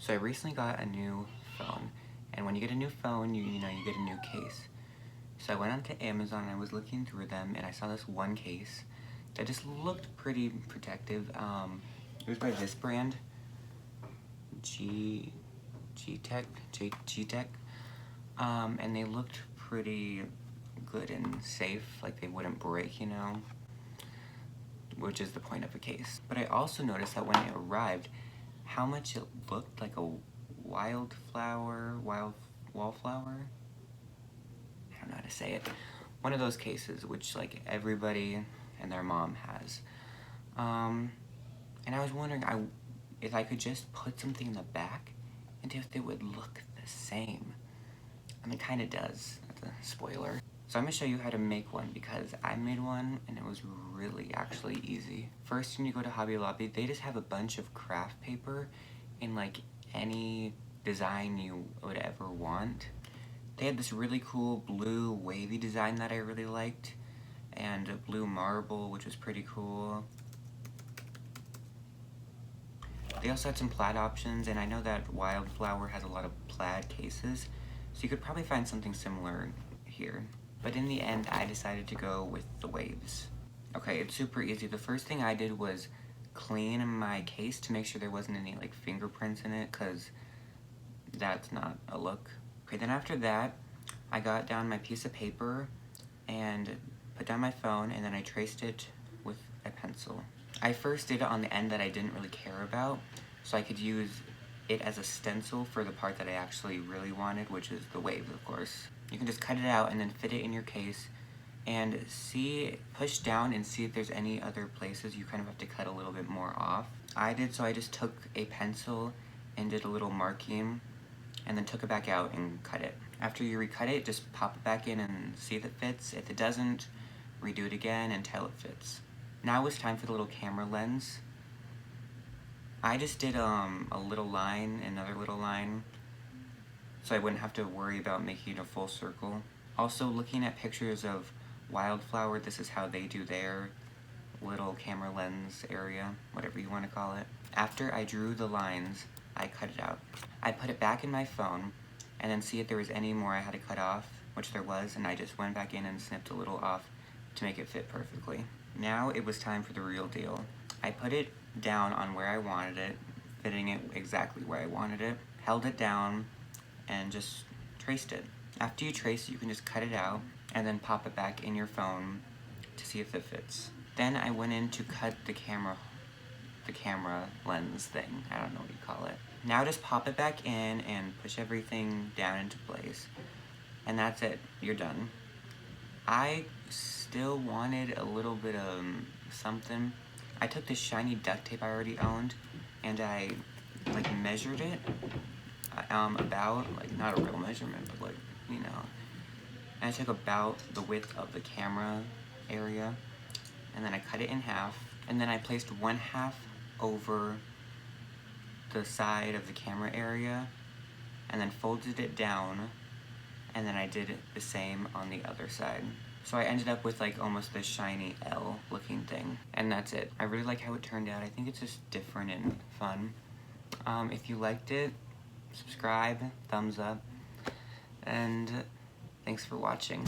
So I recently got a new phone, and when you get a new phone, you know, you get a new case. So I went onto Amazon and I was looking through them, and I saw this one case that just looked pretty protective. It was by this brand, G-Tech, and they looked pretty good and safe, like they wouldn't break, you know, which is the point of a case. But I also noticed that when it arrived, how much it looked like a wildflower. I don't know how to say it. One of those cases which like everybody and their mom has. And I was wondering if I could just put something in the back and if they would look the same. I mean, it kind of does. That's a spoiler. So I'm going to show you how to make one because I made one and it was really actually easy. First, when you go to Hobby Lobby, they just have a bunch of craft paper in like any design you would ever want. They had this really cool blue wavy design that I really liked, and a blue marble, which was pretty cool. They also had some plaid options, and I know that Wildflower has a lot of plaid cases, so you could probably find something similar here. But in the end, I decided to go with the waves. Okay, it's super easy. The first thing I did was clean my case to make sure there wasn't any like fingerprints in it, because that's not a look. Okay, then after that, I got down my piece of paper and put down my phone, and then I traced it with a pencil. I first did it on the end that I didn't really care about, so I could use it as a stencil for the part that I actually really wanted, which is the wave, of course. You can just cut it out and then fit it in your case, and push down and see if there's any other places you kind of have to cut a little bit more off. I did, so I just took a pencil and did a little marking, and then took it back out and cut it. After you recut it, just pop it back in and see if it fits. If it doesn't, redo it again until it fits. Now it's time for the little camera lens. I just did a little line, another little line, so I wouldn't have to worry about making a full circle. Also, looking at pictures of Wildflower, this is how they do their little camera lens area, whatever you want to call it. After I drew the lines, I cut it out. I put it back in my phone, and then see if there was any more I had to cut off, which there was, and I just went back in and snipped a little off to make it fit perfectly. Now it was time for the real deal. I put it down on where I wanted it, fitting it exactly where I wanted it, held it down, and just traced it. After you trace it, you can just cut it out, and then pop it back in your phone to see if it fits. Then I went in to cut the camera lens thing. I don't know what you call it. Now just pop it back in and push everything down into place. And that's it. You're done. I still wanted a little bit of something. I took this shiny duct tape I already owned, and I like measured it about, like, not a real measurement, but like, you know. And I took about the width of the camera area, and then I cut it in half, and then I placed one half over the side of the camera area, and then folded it down, and then I did the same on the other side. So I ended up with like almost this shiny L looking thing, and that's it. I really like how it turned out. I think it's just different and fun. If you liked it, subscribe, thumbs up, and thanks for watching.